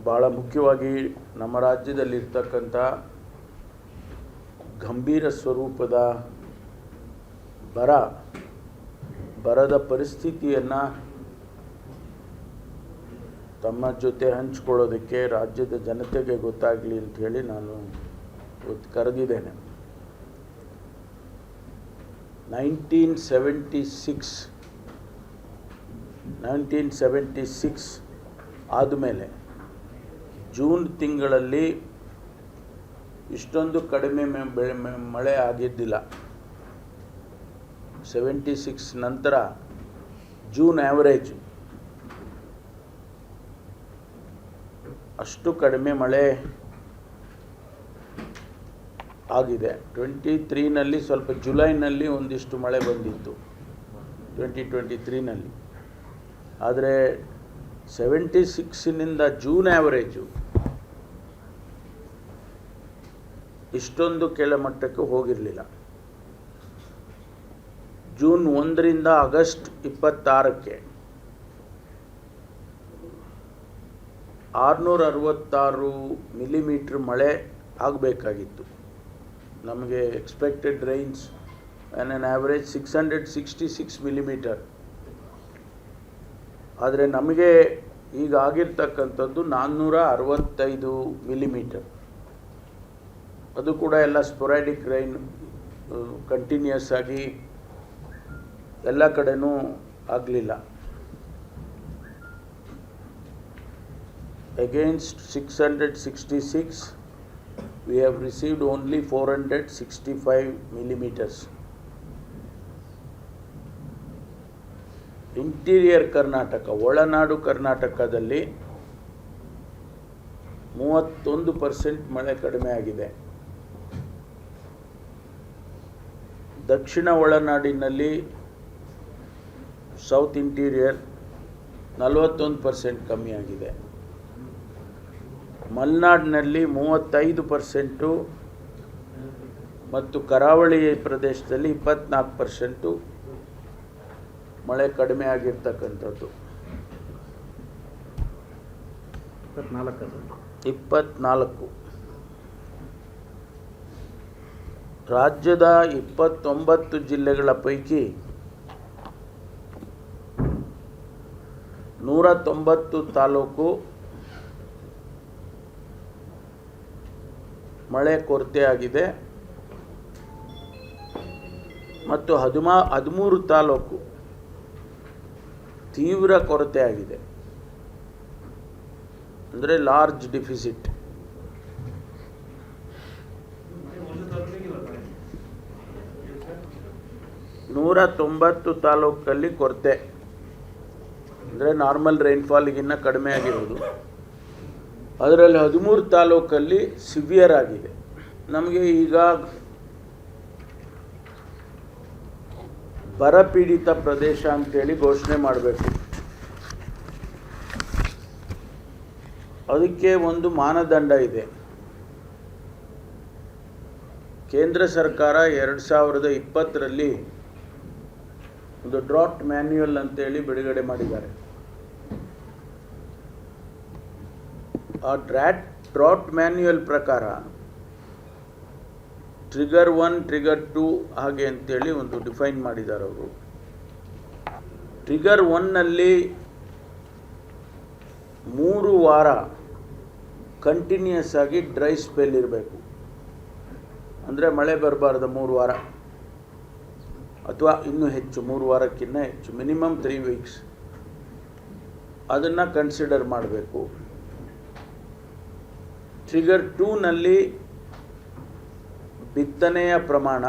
ಭಾಳ ಮುಖ್ಯವಾಗಿ ನಮ್ಮ ರಾಜ್ಯದಲ್ಲಿರ್ತಕ್ಕಂಥ ಗಂಭೀರ ಸ್ವರೂಪದ ಬರದ ಪರಿಸ್ಥಿತಿಯನ್ನು ತಮ್ಮ ಜೊತೆ ಹಂಚಿಕೊಳ್ಳೋದಕ್ಕೆ ರಾಜ್ಯದ ಜನತೆಗೆ ಗೊತ್ತಾಗಲಿ ಅಂಥೇಳಿ ನಾನು ಕರೆದಿದ್ದೇನೆ. 1976 ಆದಮೇಲೆ ಜೂನ್ ತಿಂಗಳಲ್ಲಿ ಇಷ್ಟೊಂದು ಕಡಿಮೆ ಮಳೆ ಆಗಿದ್ದಿಲ್ಲ. 76 ನಂತರ ಜೂನ್ ಆ್ಯಾವರೇಜ್ ಅಷ್ಟು ಕಡಿಮೆ ಮಳೆ ಆಗಿದೆ. 23ನಲ್ಲಿ ಸ್ವಲ್ಪ ಜುಲೈನಲ್ಲಿ ಒಂದಿಷ್ಟು ಮಳೆ ಬಂದಿತ್ತು 2023ನಲ್ಲಿ. ಆದರೆ 76ನಿಂದ ಜೂನ್ ಆ್ಯಾವರೇಜು ಇಷ್ಟೊಂದು ಕೆಳಮಟ್ಟಕ್ಕೆ ಹೋಗಿರಲಿಲ್ಲ. ಜೂನ್ 1ರಿಂದ ಆಗಸ್ಟ್ 26ಕ್ಕೆ 666 ಮಿಲಿಮೀಟ್ರ್ ಮಳೆ ಆಗಬೇಕಾಗಿತ್ತು. ನಮಗೆ expected Reigns on on average 666 millimetre. ಆದರೆ ನಮಗೆ ಈಗ ಆಗಿರ್ತಕ್ಕಂಥದ್ದು 465 ಮಿಲಿಮೀಟರ್. ಅದು ಕೂಡ ಎಲ್ಲ ಸ್ಪೊರಾಡಿಕ್ ರೈನ್, ಕಂಟಿನ್ಯೂಸ್ ಆಗಿ ಎಲ್ಲ ಕಡೆನೂ ಆಗಲಿಲ್ಲ. Against 666, we have received only 465 millimeters. Interior Karnataka, ಒಳನಾಡು ಕರ್ನಾಟಕದಲ್ಲಿ 31% ಮಳೆ ಕಡಿಮೆ ಆಗಿದೆ. ದಕ್ಷಿಣ ಒಳನಾಡಿನಲ್ಲಿ ಸೌತ್ ಇಂಟೀರಿಯರ್ 41% ಕಮ್ಮಿ ಆಗಿದೆ. ಮಲೆನಾಡಿನಲ್ಲಿ 35% ಮತ್ತು ಕರಾವಳಿ ಪ್ರದೇಶದಲ್ಲಿ 24% ಮಳೆ ಕಡಿಮೆ ಆಗಿರ್ತಕ್ಕಂಥದ್ದು. 24 ರಾಜ್ಯದ 29 ಜಿಲ್ಲೆಗಳ ಪೈಕಿ 190 ತಾಲೂಕು ಮಳೆ ಕೊರತೆ ಆಗಿದೆ ಮತ್ತು 13 ತಾಲೂಕು ತೀವ್ರ ಕೊರತೆ ಆಗಿದೆ, ಅಂದರೆ ಲಾರ್ಜ್ ಡಿಫಿಸಿಟ್. ನೂರ 90 ತಾಲೂಕಲ್ಲಿ ಕೊರತೆ, ಅಂದರೆ ನಾರ್ಮಲ್ ರೈನ್ಫಾಲ್ಗಿನ್ನ ಕಡಿಮೆ ಆಗಿರೋದು. ಅದರಲ್ಲಿ 13 ತಾಲೂಕಲ್ಲಿ ಸಿವಿಯರ್ ಆಗಿದೆ. ನಮಗೆ ಈಗ ಬರಪೀಡಿತ ಪ್ರದೇಶ ಅಂತೇಳಿ ಘೋಷಣೆ ಮಾಡಬೇಕು. ಅದಕ್ಕೆ ಒಂದು ಮಾನದಂಡ ಇದೆ. ಕೇಂದ್ರ ಸರ್ಕಾರ 2020ರಲ್ಲಿ ಒಂದು ಡ್ರಾಟ್ ಮ್ಯಾನ್ಯುಯಲ್ ಅಂತೇಳಿ ಬಿಡುಗಡೆ ಮಾಡಿದ್ದಾರೆ. ಆ ಡ್ರಾಟ್ ಮ್ಯಾನ್ಯುಯಲ್ ಪ್ರಕಾರ ಟ್ರಿಗರ್ 1, ಟ್ರಿಗರ್ 2 ಹಾಗೆ ಅಂತೇಳಿ ಒಂದು ಡಿಫೈನ್ ಮಾಡಿದ್ದಾರೆ ಅವರು. ಟ್ರಿಗರ್ 1ನಲ್ಲಿ 3 ವಾರ ಕಂಟಿನ್ಯೂಸ್ ಆಗಿ ಡ್ರೈ ಸ್ಪೆಲ್ ಇರಬೇಕು. ಅಂದರೆ ಮಳೆ ಬರಬಾರ್ದು 3 ವಾರ ಅಥವಾ ಇನ್ನೂ ಹೆಚ್ಚು, 3 ವಾರಕ್ಕಿಂತ ಹೆಚ್ಚು, ಮಿನಿಮಮ್ 3 ವೀಕ್ಸ್. ಅದನ್ನು ಕನ್ಸಿಡರ್ ಮಾಡಬೇಕು. ಟ್ರಿಗರ್ 2ನಲ್ಲಿ ಬಿತ್ತನೆಯ ಪ್ರಮಾಣ,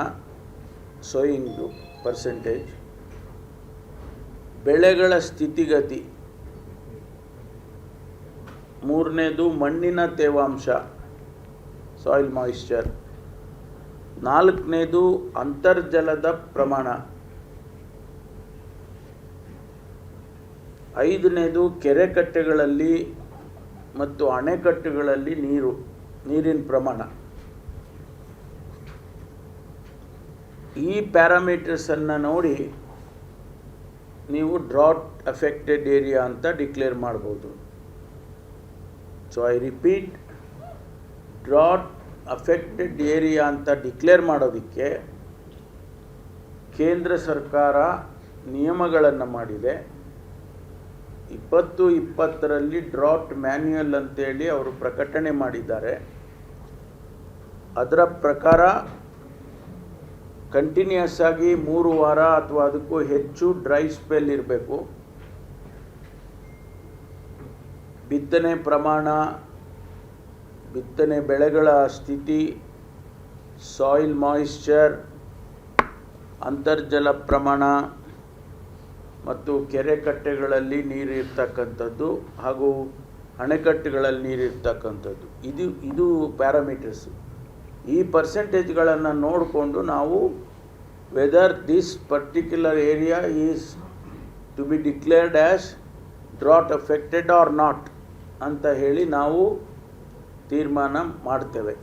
ಸೋಯಿಂಗು ಪರ್ಸೆಂಟೇಜ್, ಬೆಳೆಗಳ ಸ್ಥಿತಿಗತಿ, 3ನೇದು ಮಣ್ಣಿನ ತೇವಾಂಶ, ಸಾಯಿಲ್ ಮಾಯಿಶ್ಚರ್, 4ನೇದು ಅಂತರ್ಜಲದ ಪ್ರಮಾಣ, 5ನೇದು ಕೆರೆ ಕಟ್ಟೆಗಳಲ್ಲಿ ಮತ್ತು ಅಣೆಕಟ್ಟುಗಳಲ್ಲಿ ನೀರಿನ ಪ್ರಮಾಣ. ಈ ಪ್ಯಾರಾಮೀಟರ್ಸನ್ನು ನೋಡಿ ನೀವು ಡ್ರಾಟ್ ಅಫೆಕ್ಟೆಡ್ ಏರಿಯಾ ಅಂತ ಡಿಕ್ಲೇರ್ ಮಾಡ್ಬೋದು. So I repeat, drought affected area ಅಂತ ಡಿಕ್ಲೇರ್ ಮಾಡೋದಕ್ಕೆ ಕೇಂದ್ರ ಸರ್ಕಾರ ನಿಯಮಗಳನ್ನು ಮಾಡಿದೆ. 2020ರಲ್ಲಿ ಡ್ರಾಟ್ ಮ್ಯಾನ್ಯುಯಲ್ ಅಂತೇಳಿ ಅವರು ಪ್ರಕಟಣೆ ಮಾಡಿದ್ದಾರೆ. ಅದರ ಪ್ರಕಾರ ಕಂಟಿನ್ಯೂಸ್ ಆಗಿ 3 ವಾರ ಅಥವಾ ಅದಕ್ಕೂ ಹೆಚ್ಚು ಡ್ರೈ ಸ್ಪೆಲ್ ಇರಬೇಕು. ಬಿತ್ತನೆ ಪ್ರಮಾಣ, ಬಿತ್ತನೆ ಬೆಳೆಗಳ ಸ್ಥಿತಿ, ಸಾಯಿಲ್ ಮಾಯಿಶ್ಚರ್, ಅಂತರ್ಜಲ ಪ್ರಮಾಣ ಮತ್ತು ಕೆರೆ ಕಟ್ಟೆಗಳಲ್ಲಿ ನೀರು ಇರ್ತಕ್ಕಂಥದ್ದು ಹಾಗೂ ಅಣೆಕಟ್ಟುಗಳಲ್ಲಿ ನೀರು ಇರ್ತಕ್ಕಂಥದ್ದು, ಇದು ಪ್ಯಾರಾಮೀಟರ್ಸು. ಈ ಪರ್ಸೆಂಟೇಜ್ಗಳನ್ನು ನೋಡಿಕೊಂಡು ನಾವು whether this particular area is to be declared as drought affected or not ಅಂತ ಹೇಳಿ ನಾವು ತೀರ್ಮಾನ ಮಾಡ್ತೇವೆ.